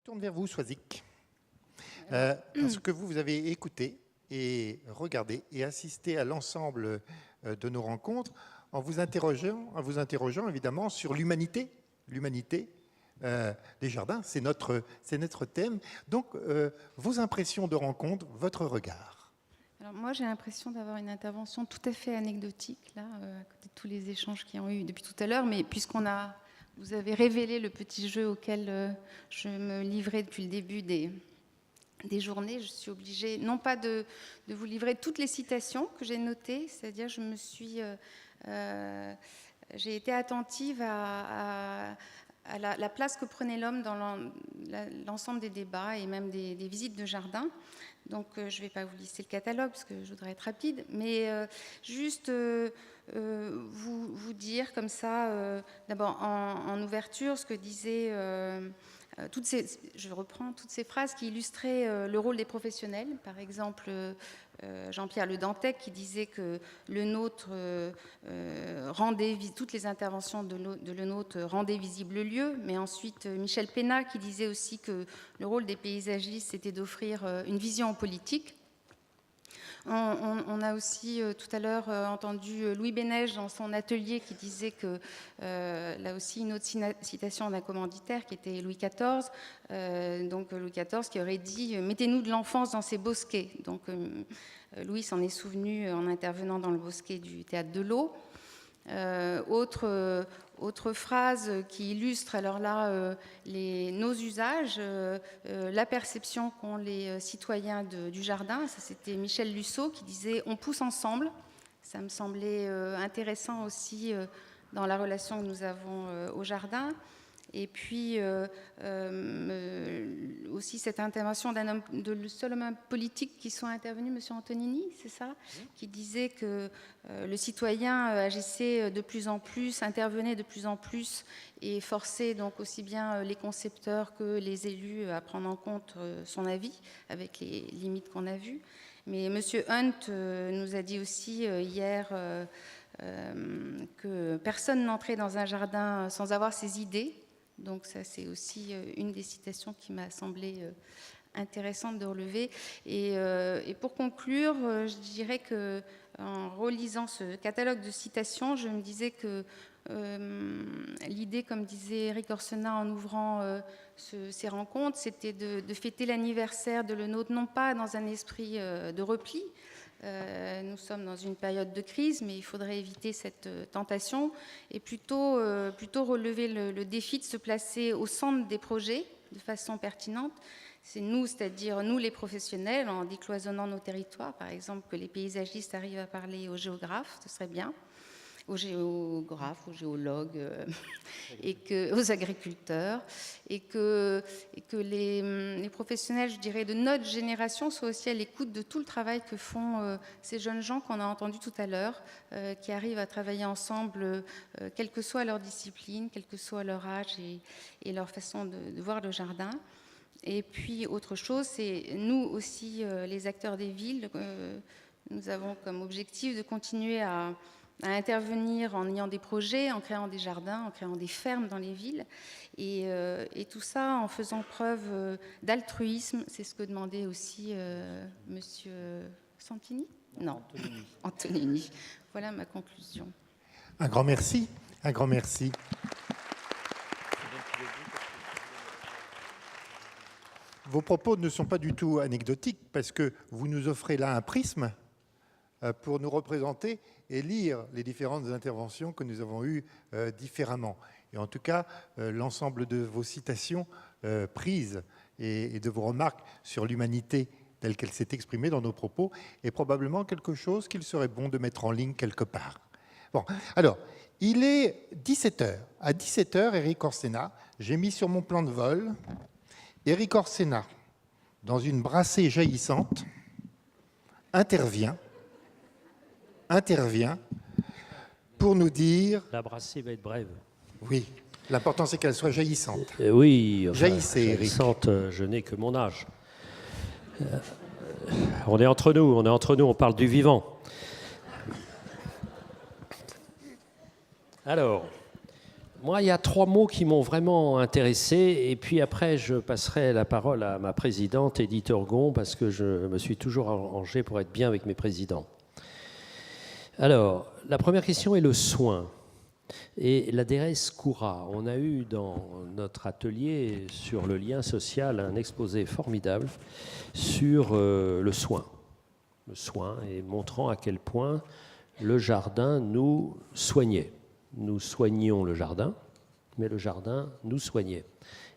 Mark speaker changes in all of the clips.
Speaker 1: tourne vers vous, Soisic. Parce que vous avez écouté et regardé et assisté à l'ensemble de nos rencontres en vous interrogeant évidemment sur l'humanité des jardins. C'est notre thème. Donc, vos impressions de rencontre, votre regard.
Speaker 2: Alors moi, j'ai l'impression d'avoir une intervention tout à fait anecdotique, là, à côté de tous les échanges qu'il y a eu depuis tout à l'heure, mais vous avez révélé le petit jeu auquel je me livrais depuis le début des journées, je suis obligée, non pas de vous livrer toutes les citations que j'ai notées, c'est-à-dire j'ai été attentive à la place que prenait l'homme dans l'ensemble des débats et même des visites de jardin. Donc, je ne vais pas vous lister le catalogue parce que je voudrais être rapide, mais juste vous dire comme ça, d'abord en ouverture, ce que disait... je reprends toutes ces phrases qui illustraient le rôle des professionnels. Par exemple, Jean-Pierre Le Dantec qui disait que le nôtre toutes les interventions de le nôtre rendaient visible le lieu. Mais ensuite, Michel Pénat qui disait aussi que le rôle des paysagistes, c'était d'offrir une vision politique. On a aussi tout à l'heure entendu Louis Bénège dans son atelier qui disait que, là aussi une autre citation d'un commanditaire qui était Louis XIV, donc Louis XIV qui aurait dit « Mettez-nous de l'enfance dans ces bosquets ». Donc Louis s'en est souvenu en intervenant dans le bosquet du Théâtre de l'Eau. Autre phrase qui illustre alors là nos usages, la perception qu'ont les citoyens du jardin, ça c'était Michel Lusseau qui disait « on pousse ensemble ». Ça me semblait intéressant aussi dans la relation que nous avons au jardin. Et puis aussi cette intervention le seul homme politique qui soit intervenu, M. Antonini, c'est ça, qui disait que le citoyen agissait de plus en plus, intervenait de plus en plus et forçait donc aussi bien les concepteurs que les élus à prendre en compte son avis avec les limites qu'on a vues. Mais M. Hunt nous a dit aussi hier que personne n'entrait dans un jardin sans avoir ses idées. Donc ça, c'est aussi une des citations qui m'a semblé intéressante de relever. Et pour conclure, je dirais qu'en relisant ce catalogue de citations, je me disais que l'idée, comme disait Eric Orsena en ouvrant ces rencontres, c'était de fêter l'anniversaire de le nôtre, non pas dans un esprit de repli. Nous sommes dans une période de crise, mais il faudrait éviter cette tentation et plutôt relever le défi de se placer au centre des projets de façon pertinente. C'est nous, c'est-à-dire nous les professionnels, en décloisonnant nos territoires, par exemple que les paysagistes arrivent à parler aux géographes, ce serait bien, aux géographes, aux géologues, aux agriculteurs, et que les professionnels, je dirais, de notre génération soient aussi à l'écoute de tout le travail que font ces jeunes gens qu'on a entendus tout à l'heure, qui arrivent à travailler ensemble, quelle que soit leur discipline, quel que soit leur âge et leur façon de voir le jardin. Et puis, autre chose, c'est nous aussi, les acteurs des villes, nous avons comme objectif de continuer à intervenir en ayant des projets, en créant des jardins, en créant des fermes dans les villes. Et tout ça en faisant preuve d'altruisme. C'est ce que demandait aussi Monsieur Santini ? Non, Antonini. Voilà ma conclusion.
Speaker 1: Un grand merci. Un grand merci. Vos propos ne sont pas du tout anecdotiques parce que vous nous offrez là un prisme pour nous représenter et lire les différentes interventions que nous avons eues différemment. Et en tout cas, l'ensemble de vos citations prises et de vos remarques sur l'humanité telle qu'elle s'est exprimée dans nos propos est probablement quelque chose qu'il serait bon de mettre en ligne quelque part. Bon, alors, il est 17h. À 17h, Eric Orsena, j'ai mis sur mon plan de vol Eric Orsena, dans une brassée jaillissante, intervient pour nous dire...
Speaker 3: La brassée va être brève.
Speaker 1: Oui, l'important c'est qu'elle soit jaillissante.
Speaker 3: Oui, enfin,
Speaker 1: jaillissez, Eric.
Speaker 3: Jaillissante, je n'ai que mon âge. On est entre nous, on parle du vivant. Alors, Moi, il y a 3 mots qui m'ont vraiment intéressé, et puis après, je passerai la parole à ma présidente, Edith Orgon, parce que je me suis toujours arrangé pour être bien avec mes présidents. Alors, la première question est le soin. Et la déesse Koura, on a eu dans notre atelier sur le lien social un exposé formidable sur le soin. Le soin, et montrant à quel point le jardin nous soignait. Nous soignions le jardin, mais le jardin nous soignait.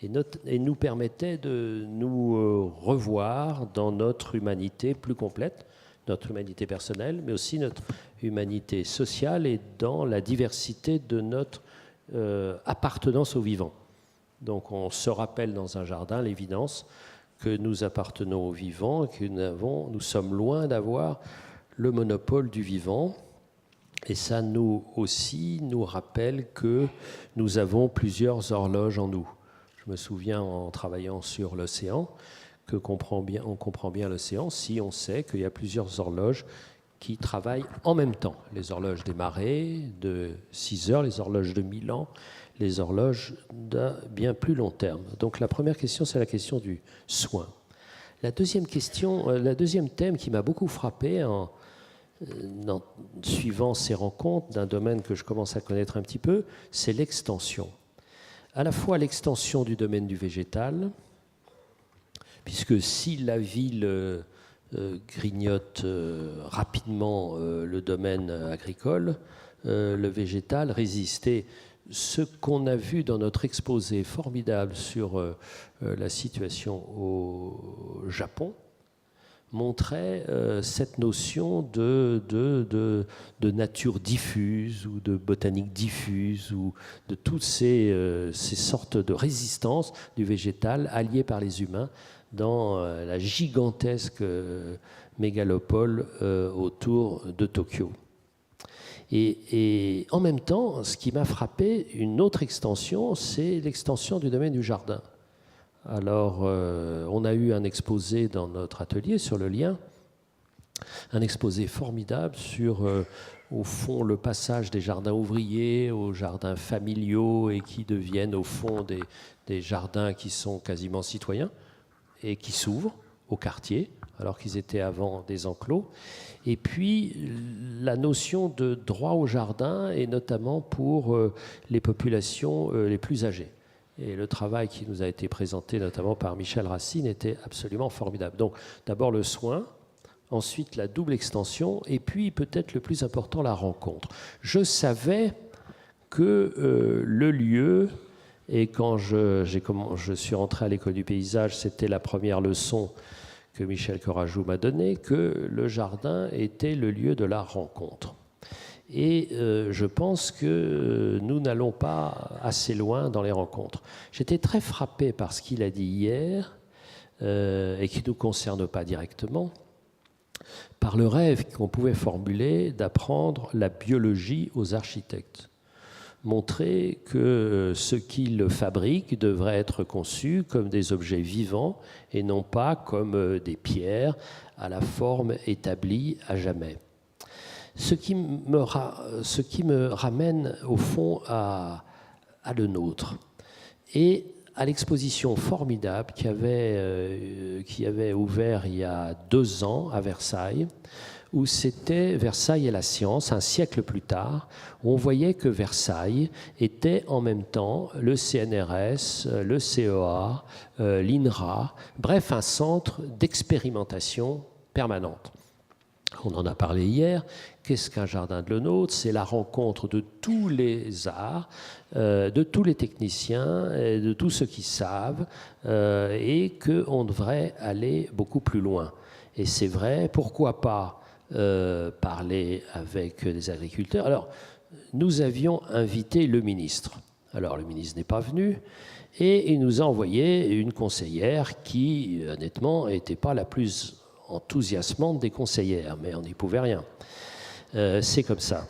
Speaker 3: Et nous permettait de nous revoir dans notre humanité plus complète, notre humanité personnelle, mais aussi notre humanité sociale et dans la diversité de notre appartenance au vivant. Donc on se rappelle dans un jardin l'évidence que nous appartenons au vivant et que nous sommes loin d'avoir le monopole du vivant. Et ça nous aussi nous rappelle que nous avons plusieurs horloges en nous. Je me souviens en travaillant sur l'océan on comprend bien l'océan si on sait qu'il y a plusieurs horloges qui travaillent en même temps. Les horloges des marées de 6 heures, les horloges de 1000 ans, les horloges d'un bien plus long terme. Donc la première question, c'est la question du soin. La deuxième question, le deuxième thème qui m'a beaucoup frappé en suivant ces rencontres d'un domaine que je commence à connaître un petit peu, c'est l'extension. À la fois l'extension du domaine du végétal, puisque si la ville grignote rapidement le domaine agricole, le végétal résiste. Et ce qu'on a vu dans notre exposé formidable sur la situation au Japon, montrait cette notion de nature diffuse ou de botanique diffuse ou de toutes ces sortes de résistances du végétal alliées par les humains dans la gigantesque mégalopole autour de Tokyo. Et en même temps, ce qui m'a frappé, une autre extension, c'est l'extension du domaine du jardin. Alors, on a eu un exposé dans notre atelier sur le lien, un exposé formidable sur, au fond, le passage des jardins ouvriers aux jardins familiaux et qui deviennent, au fond, des jardins qui sont quasiment citoyens et qui s'ouvrent au quartier, alors qu'ils étaient avant des enclos. Et puis, la notion de droit au jardin, et notamment pour les populations les plus âgées. Et le travail qui nous a été présenté notamment par Michel Racine était absolument formidable. Donc d'abord le soin, ensuite la double extension, et puis peut-être le plus important, la rencontre. Je savais que le lieu, et quand je suis rentré à l'école du paysage, c'était la première leçon que Michel Corajou m'a donnée, que le jardin était le lieu de la rencontre. Et je pense que nous n'allons pas assez loin dans les rencontres. J'étais très frappé par ce qu'il a dit hier, et qui ne nous concerne pas directement, par le rêve qu'on pouvait formuler d'apprendre la biologie aux architectes. Montrer que ce qu'ils fabriquent devrait être conçu comme des objets vivants et non pas comme des pierres à la forme établie à jamais. Ce qui me ramène au fond à le nôtre et à l'exposition formidable qui avait ouvert il y a 2 ans à Versailles, où c'était Versailles et la science, un siècle plus tard, où on voyait que Versailles était en même temps le CNRS, le CEA, l'INRA, bref, un centre d'expérimentation permanente. On en a parlé hier. Qu'est-ce qu'un jardin de Lenôtre? C'est la rencontre de tous les arts, de tous les techniciens, de tous ceux qui savent, et qu'on devrait aller beaucoup plus loin. Et c'est vrai, pourquoi pas parler avec les agriculteurs? Alors, nous avions invité le ministre. Alors, le ministre n'est pas venu, et il nous a envoyé une conseillère qui, honnêtement, n'était pas la plus enthousiasmante des conseillères, mais on n'y pouvait rien. C'est comme ça.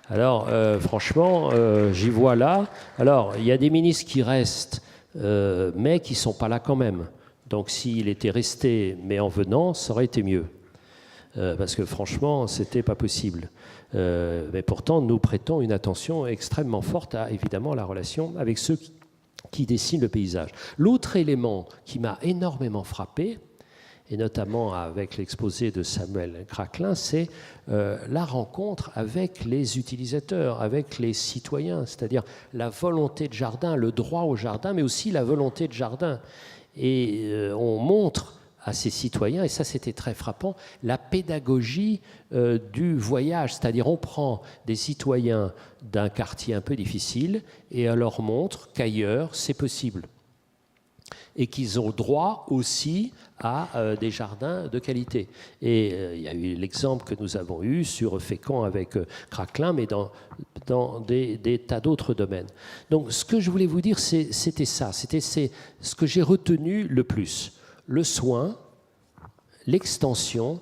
Speaker 3: Alors, franchement, j'y vois là. Alors, il y a des ministres qui restent, mais qui ne sont pas là quand même. Donc, s'il était resté, mais en venant, ça aurait été mieux. parce que franchement, c'était pas possible. Mais pourtant, nous prêtons une attention extrêmement forte à, évidemment, la relation avec ceux qui dessinent le paysage. L'autre élément qui m'a énormément frappé, et notamment avec l'exposé de Samuel Craquelin, c'est la rencontre avec les utilisateurs, avec les citoyens, c'est-à-dire la volonté de jardin, le droit au jardin, mais aussi la volonté de jardin. Et on montre à ces citoyens, et ça c'était très frappant, la pédagogie du voyage, c'est-à-dire on prend des citoyens d'un quartier un peu difficile et on leur montre qu'ailleurs c'est possible et qu'ils ont droit aussi à des jardins de qualité. Et il y a eu l'exemple que nous avons eu sur Fécamp avec Craquelin, mais dans des tas d'autres domaines. Donc ce que je voulais vous dire, c'était ça, c'était ce que j'ai retenu le plus. Le soin, l'extension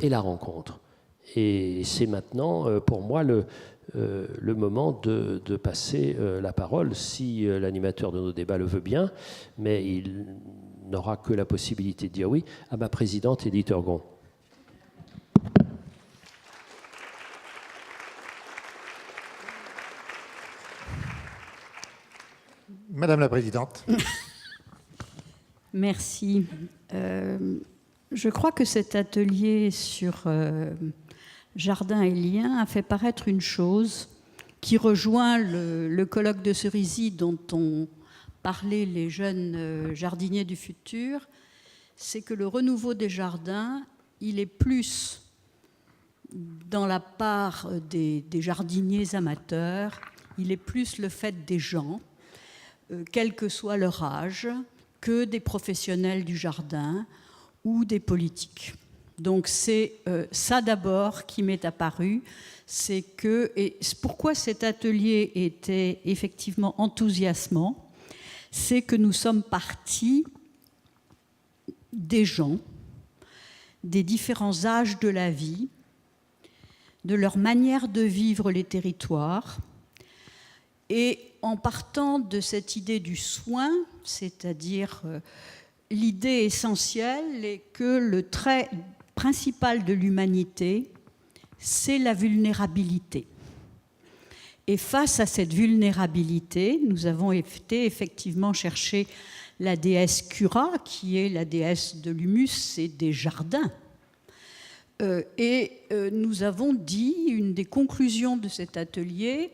Speaker 3: et la rencontre. Et c'est maintenant, pour moi, le moment de passer la parole, si l'animateur de nos débats le veut bien, mais il n'aura que la possibilité de dire oui, à ma présidente Édith Ergon.
Speaker 1: Madame la Présidente.
Speaker 4: Merci. Je crois que cet atelier sur jardin et liens a fait paraître une chose qui rejoint le colloque de Cerisy dont ont parlé les jeunes jardiniers du futur, c'est que le renouveau des jardins, il est plus dans la part des jardiniers amateurs, il est plus le fait des gens, quel que soit leur âge, que des professionnels du jardin ou des politiques. Donc c'est ça d'abord qui m'est apparu, c'est que, et pourquoi cet atelier était effectivement enthousiasmant, c'est que nous sommes partis des gens, des différents âges de la vie, de leur manière de vivre les territoires, et en partant de cette idée du soin, c'est-à-dire l'idée essentielle est que le trait principal de l'humanité, c'est la vulnérabilité. Et face à cette vulnérabilité, nous avons été effectivement chercher la déesse Cura, qui est la déesse de l'humus et des jardins. Nous avons dit, une des conclusions de cet atelier,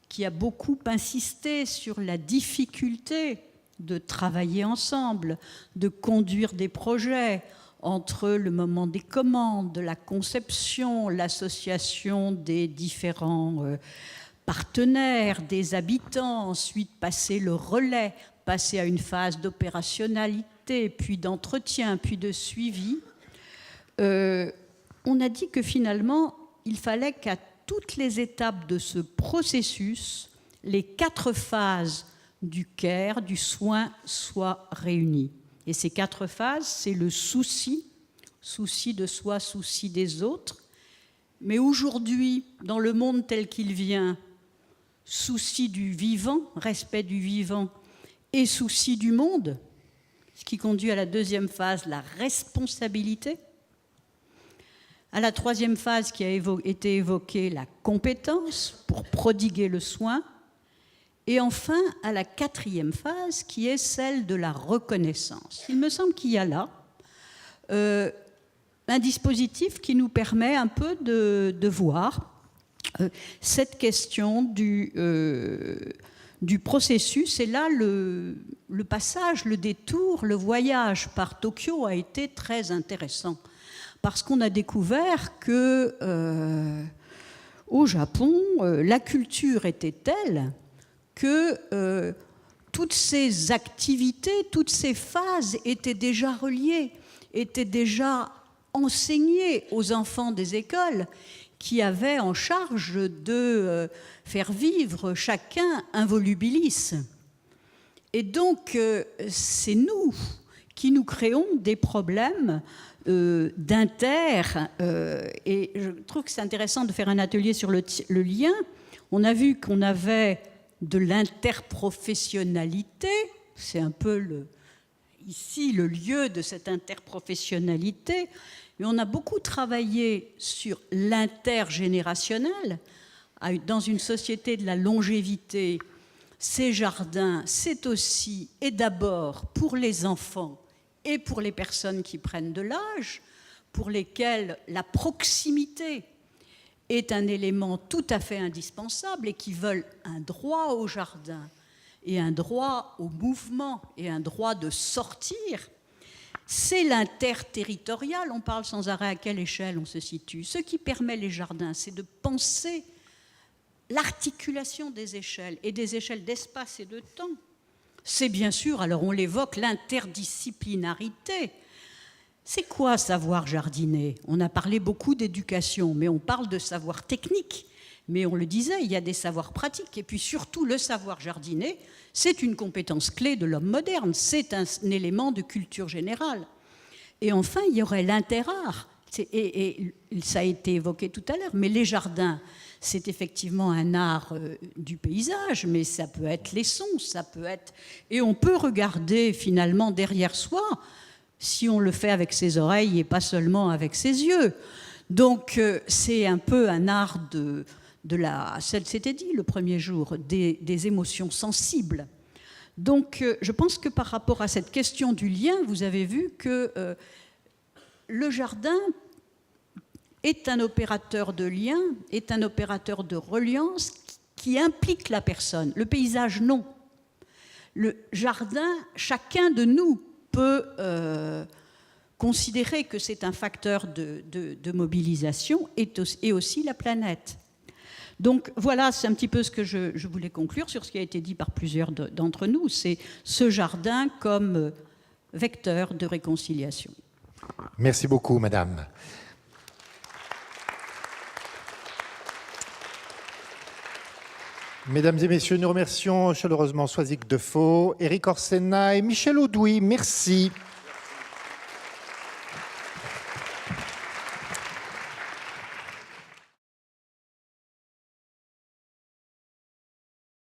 Speaker 4: qui a beaucoup insisté sur la difficulté de travailler ensemble, de conduire des projets entre le moment des commandes, la conception, l'association des différents partenaires, des habitants, ensuite passer le relais, passer à une phase d'opérationnalité, puis d'entretien, puis de suivi. On a dit que finalement, il fallait qu'à toutes les étapes de ce processus, les 4 phases du care, du soin, soient réunies. Et ces 4 phases, c'est le souci, souci de soi, souci des autres. Mais aujourd'hui, dans le monde tel qu'il vient, souci du vivant, respect du vivant, et souci du monde, ce qui conduit à la 2e phase, la responsabilité. À la 3e phase qui a été évoquée, la compétence pour prodiguer le soin. Et enfin, à la 4e phase, qui est celle de la reconnaissance. Il me semble qu'il y a là un dispositif qui nous permet un peu de voir cette question du processus. Et là, le passage, le détour, le voyage par Tokyo a été très intéressant. Parce qu'on a découvert que au Japon, la culture était telle que toutes ces activités, toutes ces phases étaient déjà reliées, étaient déjà enseignées aux enfants des écoles qui avaient en charge de faire vivre chacun un volubilis. Et donc, c'est nous qui nous créons des problèmes d'inter, et je trouve que c'est intéressant de faire un atelier sur le lien. On a vu qu'on avait de l'interprofessionnalité, c'est un peu ici le lieu de cette interprofessionnalité, mais on a beaucoup travaillé sur l'intergénérationnel. Dans une société de la longévité, ces jardins, c'est aussi et d'abord pour les enfants et pour les personnes qui prennent de l'âge, pour lesquelles la proximité est un élément tout à fait indispensable et qui veulent un droit au jardin et un droit au mouvement et un droit de sortir. C'est l'interterritorial, on parle sans arrêt à quelle échelle on se situe. Ce qui permet les jardins, c'est de penser l'articulation des échelles et des échelles d'espace et de temps. C'est bien sûr, alors on l'évoque, l'interdisciplinarité. C'est quoi savoir jardiner? On a parlé beaucoup d'éducation, mais on parle de savoir technique. Mais on le disait, il y a des savoirs pratiques. Et puis surtout, le savoir jardiner, c'est une compétence clé de l'homme moderne. C'est un élément de culture générale. Et enfin, il y aurait l'interart. Et ça a été évoqué tout à l'heure, mais les jardins, c'est effectivement un art du paysage, mais ça peut être les sons, ça peut être... Et on peut regarder finalement derrière soi, si on le fait avec ses oreilles et pas seulement avec ses yeux. Donc c'est un peu un art de la... C'était dit le premier jour, des émotions sensibles. Donc je pense que par rapport à cette question du lien, vous avez vu que le jardin est un opérateur de lien, est un opérateur de reliance qui implique la personne. Le paysage, non. Le jardin, chacun de nous peut considérer que c'est un facteur de mobilisation et aussi la planète. Donc voilà, c'est un petit peu ce que je voulais conclure sur ce qui a été dit par plusieurs d'entre nous. C'est ce jardin comme vecteur de réconciliation.
Speaker 1: Merci beaucoup, madame. Mesdames et messieurs, nous remercions chaleureusement Soisic Defoe, Éric Orsena et Michel Audouy. Merci.